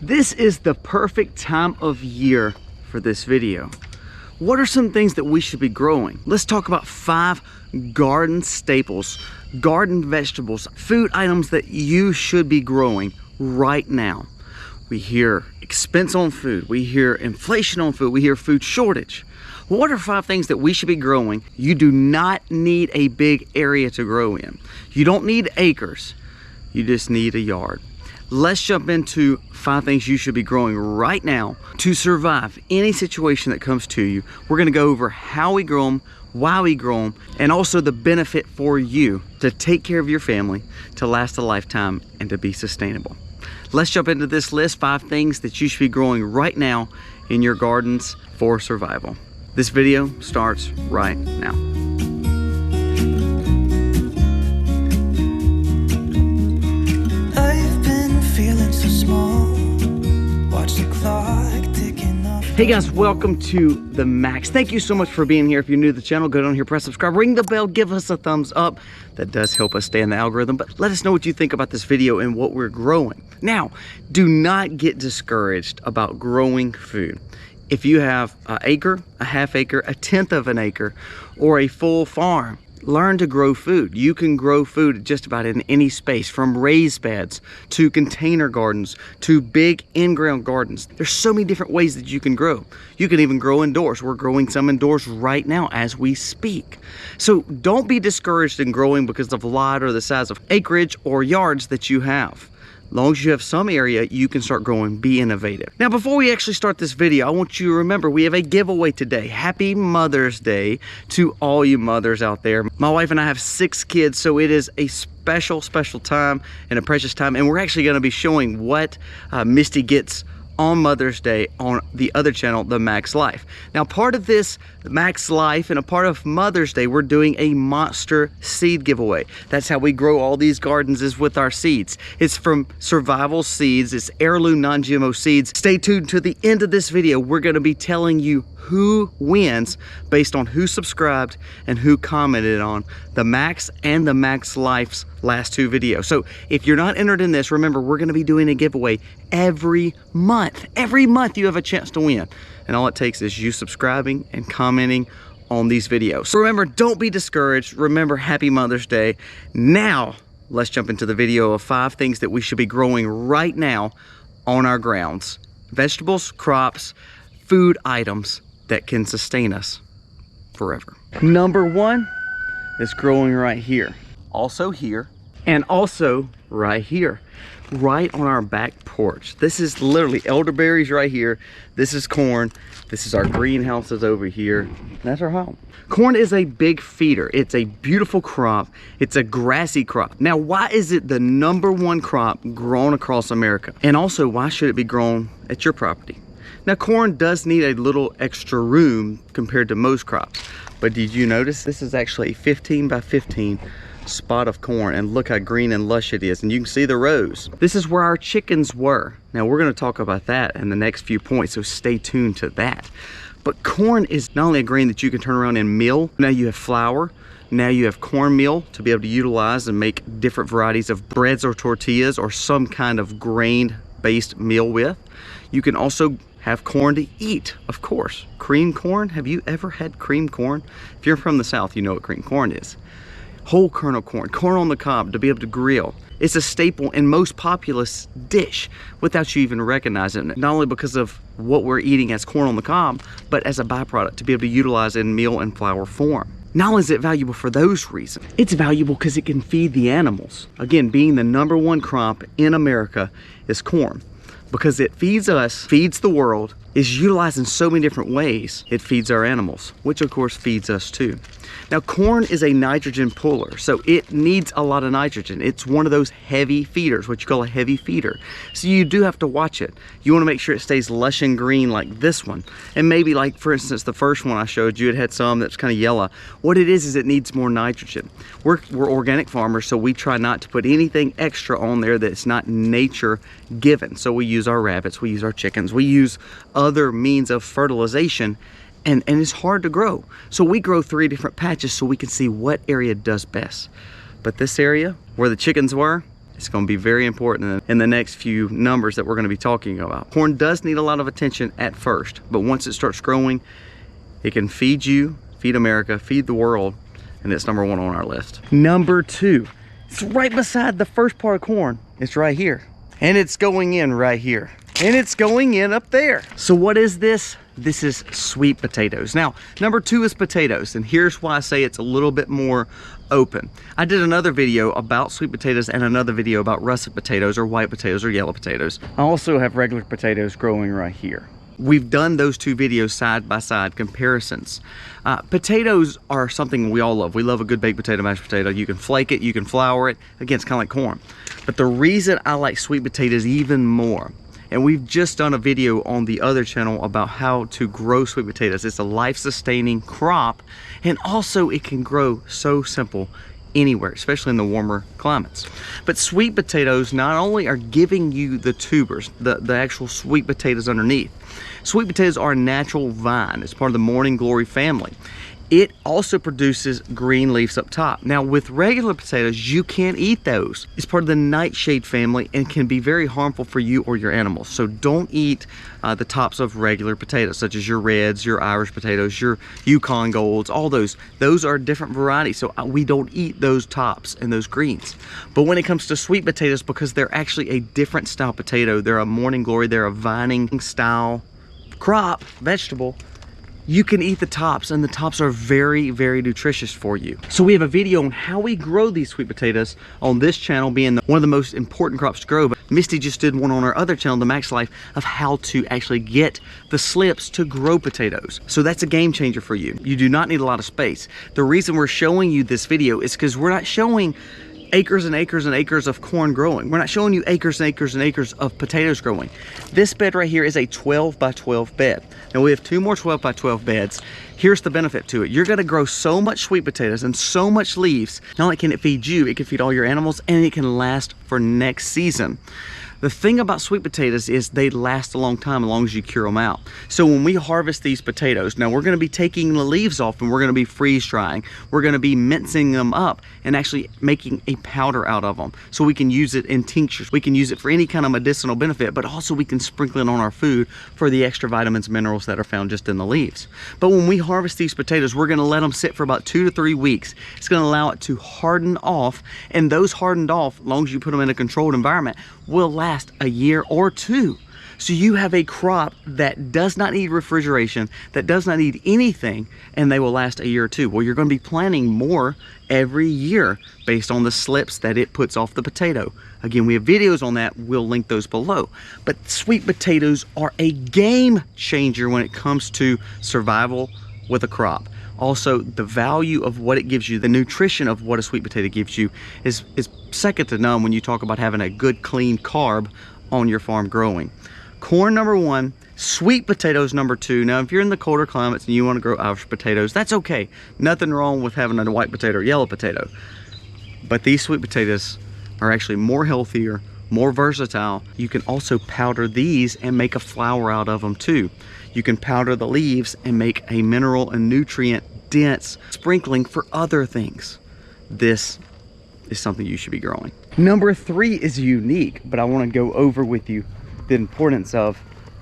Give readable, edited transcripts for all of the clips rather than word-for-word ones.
This is the perfect time of year for this video. What are some things that we should be growing? Let's talk about 5 garden staples, garden vegetables, food items that you should be growing right now. We hear expense on food, we hear inflation on food, we hear food shortage. What are 5 things that we should be growing? You do not need a big area to grow in. You don't need acres, you just need a yard. Let's jump into 5 things you should be growing right now to survive any situation that comes to you. We're gonna go over how we grow them, why we grow them, and also the benefit for you to take care of your family, to last a lifetime, and to be sustainable. Let's jump into this list, 5 things that you should be growing right now in your gardens for survival. This video starts right now. Hey guys, welcome to The Max. Thank you so much for being here. If you're new to the channel, go down here, press subscribe, ring the bell, give us a thumbs up. That does help us stay in the algorithm, but let us know what you think about this video and what we're growing. Now, do not get discouraged about growing food. If you have an acre, a half acre, a tenth of an acre, or a full farm, learn to grow food. You can grow food just about in any space, from raised beds to container gardens to big in-ground gardens. There's so many different ways that you can grow. You can even grow indoors. We're growing some indoors right now as we speak. So don't be discouraged in growing because of lot or the size of acreage or yards that you have. As long as you have some area, you can start growing. Be innovative. Now, before we actually start this video, I want you to remember we have a giveaway today. Happy Mother's Day to all you mothers out there. My wife and I have 6 kids, so it is a special time and a precious time. And we're actually going to be showing what Misty gets on Mother's Day on the other channel, The Max Life. Now, part of this Max Life and a part of Mother's Day, we're doing a monster seed giveaway. That's how we grow all these gardens, is with our seeds. It's from survival seeds. It's heirloom non-GMO seeds. Stay tuned to the end of this video. We're going to be telling you who wins based on who subscribed and who commented on the Max and the Max Life's last 2 videos. So if you're not entered in this, remember, we're going to be doing a giveaway every month. Every month you have a chance to win. And all it takes is you subscribing and commenting on these videos. So remember, don't be discouraged. Remember, happy Mother's Day. Now, let's jump into the video of 5 things that we should be growing right now on our grounds. Vegetables, crops, food items that can sustain us forever. Number 1 is growing right here. Also here, and also right here, right on our back porch. This is literally elderberries right here. This is corn. This is our greenhouses over here. That's our home. Corn is a big feeder. It's a beautiful crop. It's a grassy crop. Now, why is it the #1 crop grown across America? And also, why should it be grown at your property? Now, corn does need a little extra room compared to most crops. But did you notice this is actually a 15 by 15 spot of corn, and look how green and lush it is, and you can see the rows. This is where our chickens were. Now, we're going to talk about that in the next few points, so stay tuned to that. But corn is not only a grain that you can turn around and mill. Now you have flour. Now you have cornmeal to be able to utilize and make different varieties of breads or tortillas or some kind of grain-based meal with. You can also have corn to eat, of course. Cream corn. Have you ever had cream corn? If you're from the South, you know what cream corn is. Whole kernel corn, corn on the cob to be able to grill. It's a staple and most populous dish without you even recognizing it. Not only because of what we're eating as corn on the cob, but as a byproduct to be able to utilize in meal and flour form. Not only is it valuable for those reasons, it's valuable because it can feed the animals. Again, being the #1 crop in America is corn. Because it feeds us, feeds the world, is utilized in so many different ways. It feeds our animals, which of course feeds us too. Now, corn is a nitrogen puller, so it needs a lot of nitrogen. It's one of those heavy feeders, what you call a heavy feeder. So you do have to watch it. You want to make sure it stays lush and green like this one. And maybe like, for instance, the first one I showed you, it had some that's kind of yellow. What it is it needs more nitrogen. We're organic farmers, so we try not to put anything extra on there that's not nature given. So we use our rabbits, we use our chickens, we use other means of fertilization, and it's hard to grow. So we grow 3 different patches so we can see what area does best. But this area where the chickens were, It's going to be very important in the next few numbers that we're going to be talking about. Corn does need a lot of attention at first, but once it starts growing, it can feed you, feed America, feed the world, and it's number one on our list. Number two, it's right beside the first part of corn. It's right here. And it's going in right here. And it's going in up there. So what is this? This is sweet potatoes. Now, number two is potatoes, and here's why I say it's a little bit more open. I did another video about sweet potatoes and another video about russet potatoes or white potatoes or yellow potatoes. I also have regular potatoes growing right here. We've done those two videos side by side comparisons. Potatoes are something we all love. We love a good baked potato, mashed potato. You can flake it, you can flour it. Again, it's kind of like corn. But the reason I like sweet potatoes even more, and we've just done a video on the other channel about how to grow sweet potatoes. It's a life-sustaining crop, and also it can grow so simple anywhere, especially in the warmer climates. But sweet potatoes not only are giving you the tubers, the actual sweet potatoes underneath. Sweet potatoes are a natural vine. It's part of the morning glory family. It also produces green leaves up top. Now with regular potatoes, you can't eat those. It's part of the nightshade family and can be very harmful for you or your animals. So don't eat the tops of regular potatoes, such as your reds, your Irish potatoes, your Yukon Golds, all those. Those are different varieties, so we don't eat those tops and those greens. But when it comes to sweet potatoes, because they're actually a different style potato, they're a morning glory, they're a vining style crop, vegetable, you can eat the tops, and the tops are very, very nutritious for you. So we have a video on how we grow these sweet potatoes on this channel, being one of the most important crops to grow. But Misty just did one on our other channel, The Max Life, of how to actually get the slips to grow potatoes. So that's a game changer for you. You do not need a lot of space. The reason we're showing you this video is because we're not showing acres and acres and acres of corn growing. We're not showing you acres and acres and acres of potatoes growing. This bed right here is a 12 by 12 bed. Now we have two more 12 by 12 beds. Here's the benefit to it. You're gonna grow so much sweet potatoes and so much leaves. Not only can it feed you, it can feed all your animals, and it can last for next season. The thing about sweet potatoes is they last a long time as long as you cure them out. So when we harvest these potatoes, now we're gonna be taking the leaves off and we're gonna be freeze drying. We're gonna be mincing them up and actually making a powder out of them. So we can use it in tinctures. We can use it for any kind of medicinal benefit, but also we can sprinkle it on our food for the extra vitamins, minerals that are found just in the leaves. But when we harvest these potatoes, we're gonna let them sit for about 2 to 3 weeks. It's gonna allow it to harden off, and those hardened off, as long as you put them in a controlled environment, will last a year or two. So you have a crop that does not need refrigeration, that does not need anything, and they will last a year or two. Well, you're going to be planting more every year based on the slips that it puts off the potato. Again, we have videos on that. We'll link those below. But sweet potatoes are a game changer when it comes to survival with a crop. Also, the value of what it gives you, the nutrition of what a sweet potato gives you is second to none when you talk about having a good, clean carb on your farm growing. Corn number one, sweet potatoes number two. Now, if you're in the colder climates and you want to grow Irish potatoes, that's okay. Nothing wrong with having a white potato or yellow potato. But these sweet potatoes are actually more healthier, more versatile. You can also powder these and make a flour out of them too. You can powder the leaves and make a mineral and nutrient dense sprinkling for other things. This is something you should be growing. Number three is unique, but I want to go over with you the importance of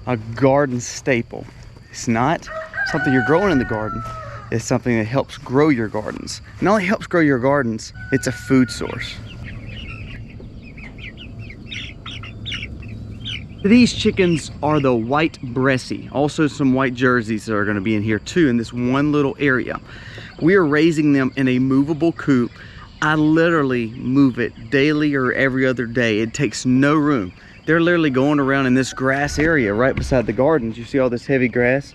a garden staple. It's not something you're growing in the garden. It's something that helps grow your gardens. Not only helps grow your gardens, it's a food source. These chickens are the white Bressie. Also some white Jerseys that are gonna be in here too in this one little area. We are raising them in a movable coop. I literally move it daily or every other day. It takes no room. They're literally going around in this grass area right beside the gardens. You see all this heavy grass?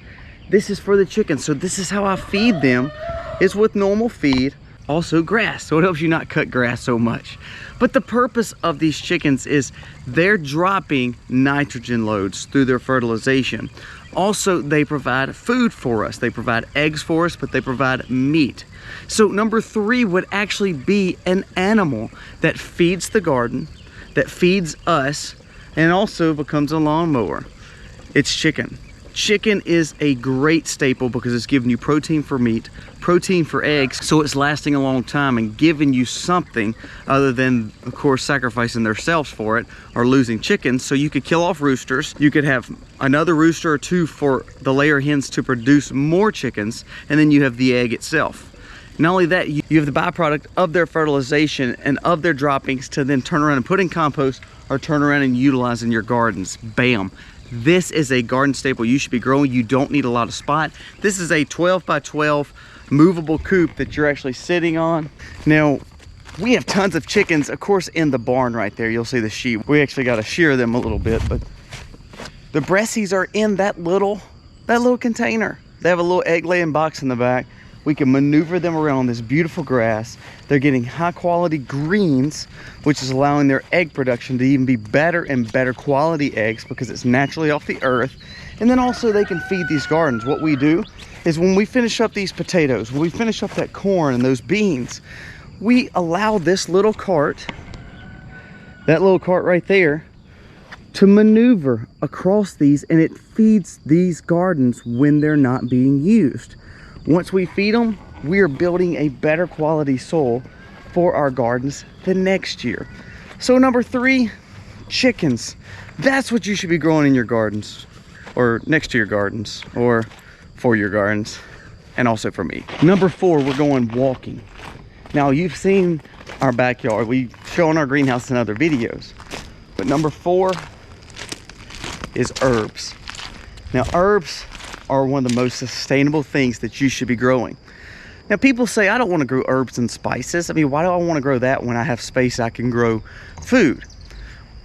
This is for the chickens. So this is how I feed them. It's with normal feed, also grass. So it helps you not cut grass so much. But the purpose of these chickens is they're dropping nitrogen loads through their fertilization. Also, they provide food for us. They provide eggs for us, but they provide meat. So number three would actually be an animal that feeds the garden, that feeds us, and also becomes a lawnmower. It's chicken. Chicken is a great staple because it's giving you protein for meat, protein for eggs, so it's lasting a long time and giving you something other than, of course, sacrificing themselves for it or losing chickens. So you could kill off roosters. You could have another rooster or two for the layer hens to produce more chickens, and then you have the egg itself. Not only that, you have the byproduct of their fertilization and of their droppings to then turn around and put in compost or turn around and utilize in your gardens. Bam. This is a garden staple you should be growing. You don't need a lot of spot. This is a 12 by 12 movable coop that you're actually sitting on. Now, we have tons of chickens, of course, in the barn right there. You'll see the sheep. We actually got to shear them a little bit, but the breasties are in that little container. They have a little egg laying box in the back. We can maneuver them around this beautiful grass. They're getting high quality greens, which is allowing their egg production to even be better and better quality eggs because it's naturally off the earth. And then also they can feed these gardens. What we do is when we finish up these potatoes, when we finish up that corn and those beans, we allow this little cart, that little cart right there, to maneuver across these, and it feeds these gardens when they're not being used. Once we feed them, we are building a better quality soil for our gardens the next year. So number 3, chickens. That's what you should be growing in your gardens, or next to your gardens, or for your gardens, and also for me. Number 4, we're going walking. Now you've seen our backyard. We've shown our greenhouse in other videos. But number 4 is herbs. Now herbs are one of the most sustainable things that you should be growing. Now people say, I don't want to grow herbs and spices. I mean, why do I want to grow that when I have space I can grow food?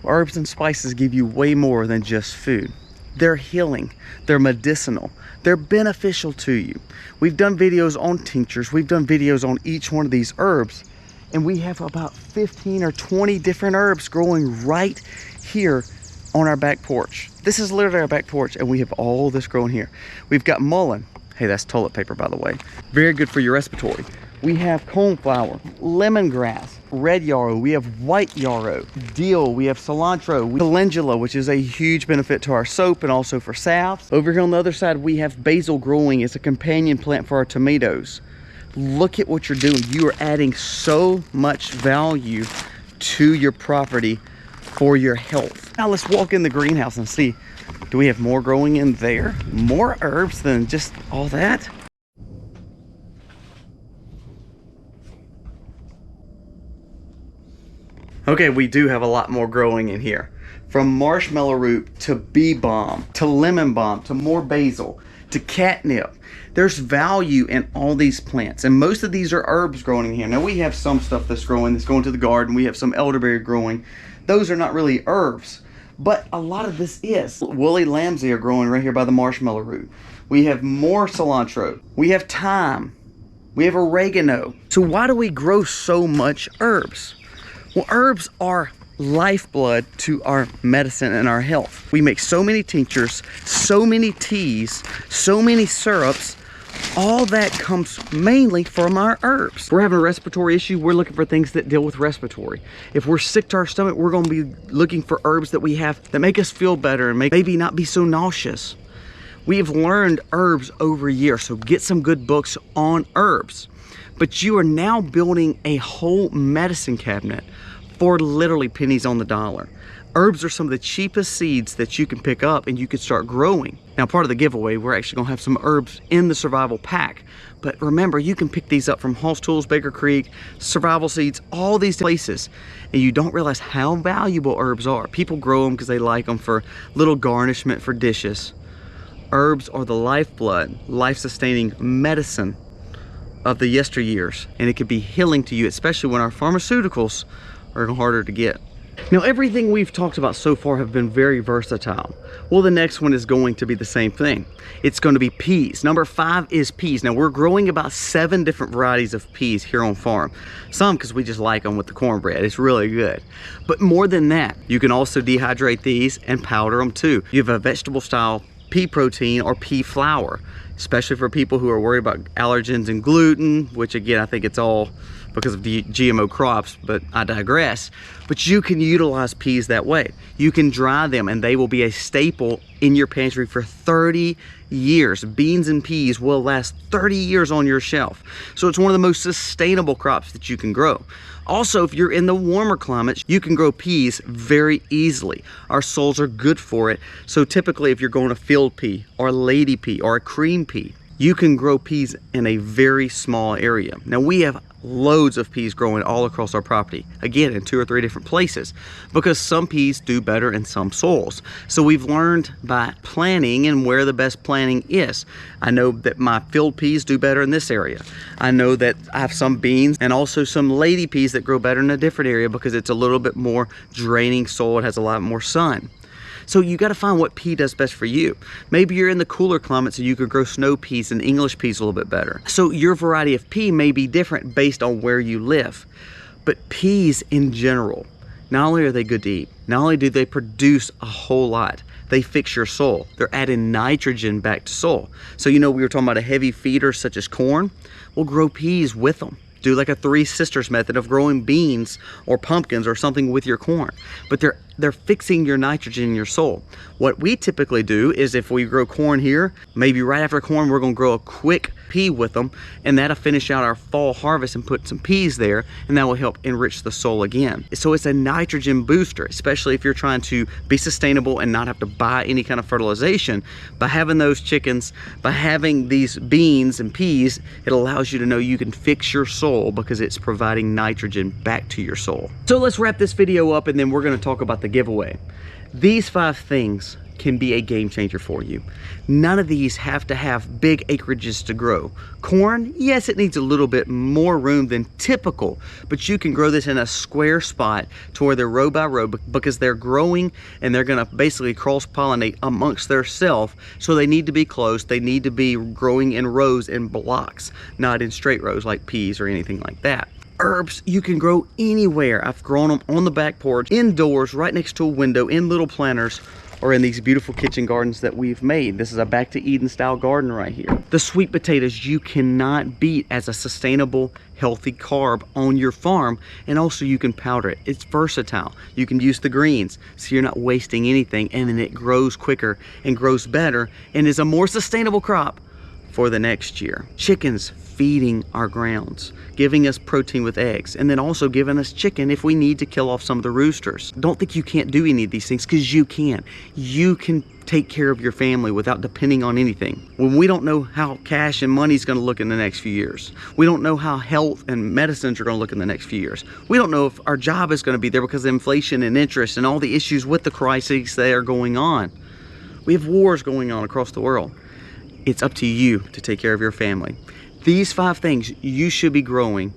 Herbs and spices give you way more than just food. They're healing, they're medicinal, they're beneficial to you. We've done videos on tinctures, we've done videos on each one of these herbs, and we have about 15 or 20 different herbs growing right here on our back porch. This is literally our back porch, and we have all this growing here. We've got mullein. Hey, that's toilet paper, by the way. Very good for your respiratory. We have coneflower, lemongrass, red yarrow. We have white yarrow, dill. We have cilantro, calendula, which is a huge benefit to our soap and also for salves. Over here on the other side, we have basil growing. It's a companion plant for our tomatoes. Look at what you're doing. You are adding so much value to your property for your health. Now let's walk in the greenhouse and see, do we have more growing in there? More herbs than just all that? Okay, we do have a lot more growing in here. From marshmallow root to bee balm to lemon balm to more basil to catnip. There's value in all these plants, and most of these are herbs growing in here. Now we have some stuff that's going to the garden. We have some elderberry growing. Those are not really herbs, but a lot of this is. Woolly lambs are growing right here by the marshmallow root. We have more cilantro. We have thyme. We have oregano. So why do we grow so much herbs? Well, herbs are lifeblood to our medicine and our health. We make so many tinctures, so many teas, so many syrups. All that comes mainly from our herbs. If we're having a respiratory issue, we're looking for things that deal with respiratory. If we're sick to our stomach, we're going to be looking for herbs that we have that make us feel better and maybe not be so nauseous. We have learned herbs over years, so get some good books on herbs. But you are now building a whole medicine cabinet for literally pennies on the dollar. Herbs are some of the cheapest seeds that you can pick up and you can start growing. Now, part of the giveaway, we're actually gonna have some herbs in the survival pack. But remember, you can pick these up from Hoss Tools, Baker Creek, Survival Seeds, all these places. And you don't realize how valuable herbs are. People grow them because they like them for little garnishment for dishes. Herbs are the lifeblood, life-sustaining medicine of the yesteryears. And it can be healing to you, especially when our pharmaceuticals are harder to get. Now, everything we've talked about so far have been very versatile. Well, the next one is going to be the same thing. It's going to be peas. Number 5 is peas. Now, we're growing about 7 different varieties of peas here on farm. Some because we just like them with the cornbread. It's really good. But more than that, you can also dehydrate these and powder them too. You have a vegetable style pea protein or pea flour, especially for people who are worried about allergens and gluten, which again, I think it's all because of the GMO crops, but I digress. But you can utilize peas that way. You can dry them and they will be a staple in your pantry for 30 years. Beans and peas will last 30 years on your shelf. So it's one of the most sustainable crops that you can grow. Also, if you're in the warmer climates, you can grow peas very easily. Our soils are good for it. So typically if you're growing a field pea or a lady pea or a cream pea, you can grow peas in a very small area. Now we have loads of peas growing all across our property, again in 2 or 3 different places, because some peas do better in some soils. So we've learned by planting and where the best planting is. I know that my field peas do better in this area. I know that I have some beans and also some lady peas that grow better in a different area because it's a little bit more draining soil. It has a lot more sun. So you got to find what pea does best for you. Maybe you're in the cooler climate, so you could grow snow peas and English peas a little bit better. So your variety of pea may be different based on where you live. But peas in general, not only are they good to eat, not only do they produce a whole lot, they fix your soil. They're adding nitrogen back to soil. So we were talking about a heavy feeder such as corn. We'll grow peas with them. Do like a 3 sisters method of growing beans or pumpkins or something with your corn. But they're fixing your nitrogen in your soil. What we typically do is if we grow corn here, maybe right after corn, we're gonna grow a quick pea with them, and that'll finish out our fall harvest and put some peas there, and that will help enrich the soil again. So it's a nitrogen booster, especially if you're trying to be sustainable and not have to buy any kind of fertilization. By having those chickens, by having these beans and peas, it allows you to know you can fix your soil because it's providing nitrogen back to your soil. So let's wrap this video up and then we're gonna talk about the giveaway. These 5 things can be a game changer for you. None of these have to have big acreages to grow. Corn, yes, it needs a little bit more room than typical, but you can grow this in a square spot to where they're row by row because they're growing and they're gonna basically cross-pollinate amongst themselves. So they need to be close. They need to be growing in rows and blocks, not in straight rows like peas or anything like that. Herbs you can grow anywhere. I've grown them on the back porch, indoors, right next to a window, in little planters, or in these beautiful kitchen gardens that we've made. This is a back to Eden style garden right here. The sweet potatoes you cannot beat as a sustainable, healthy carb on your farm, and also you can powder it. It's versatile. You can use the greens, so you're not wasting anything, and then it grows quicker and grows better and is a more sustainable crop for the next year. Chickens feeding our grounds, giving us protein with eggs, and then also giving us chicken if we need to kill off some of the roosters. Don't think you can't do any of these things, because you can. You can take care of your family without depending on anything. When we don't know how cash and money is going to look in the next few years, we don't know how health and medicines are going to look in the next few years, we don't know if our job is going to be there because of inflation and interest and all the issues with the crises that are going on. We have wars going on across the world. It's up to you to take care of your family. These 5 things you should be growing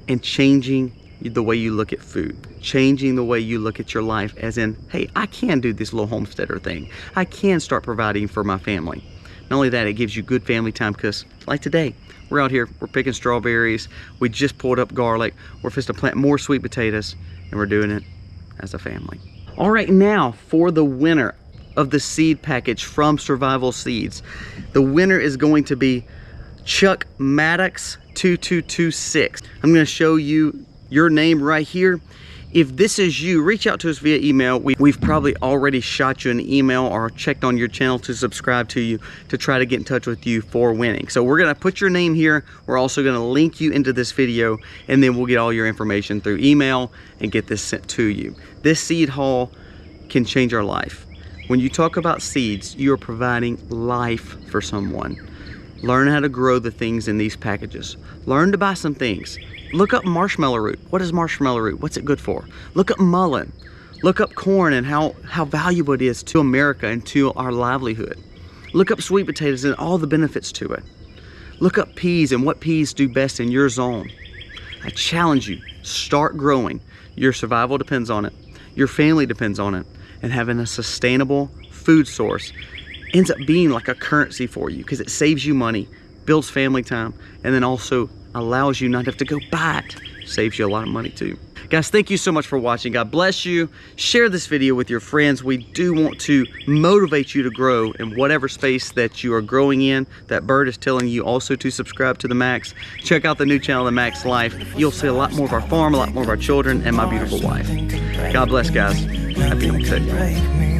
and changing the way you look at food, changing the way you look at your life, as in, hey, I can do this little homesteader thing. I can start providing for my family. Not only that, it gives you good family time, because like today, we're out here, we're picking strawberries, we just pulled up garlic, we're supposed to plant more sweet potatoes, and we're doing it as a family. All right, now for the winner of the seed package from Survival Seeds. The winner is going to be Chuck Maddox 2226. I'm going to show you your name right here. If this is you, reach out to us via email. We've probably already shot you an email or checked on your channel to subscribe to you to try to get in touch with you for winning. So we're going to put your name here. We're also going to link you into this video, and then we'll get all your information through email and get this sent to you. This seed haul can change our life. When you talk about seeds, you are providing life for someone. Learn how to grow the things in these packages. Learn to buy some things. Look up marshmallow root. What is marshmallow root? What's it good for? Look up mullein. Look up corn and how valuable it is to America and to our livelihood. Look up sweet potatoes and all the benefits to it. Look up peas and what peas do best in your zone. I challenge you, start growing. Your survival depends on it. Your family depends on it. And having a sustainable food source ends up being like a currency for you, because it saves you money, builds family time, and then also allows you not to have to go buy it. Saves you a lot of money too. Guys, thank you so much for watching. God bless you. Share this video with your friends. We do want to motivate you to grow in whatever space that you are growing in. That bird is telling you also to subscribe to the Max. Check out the new channel, The Max Life. You'll see a lot more of our farm, a lot more of our children, and my beautiful wife. God bless, guys. Happy homesteading.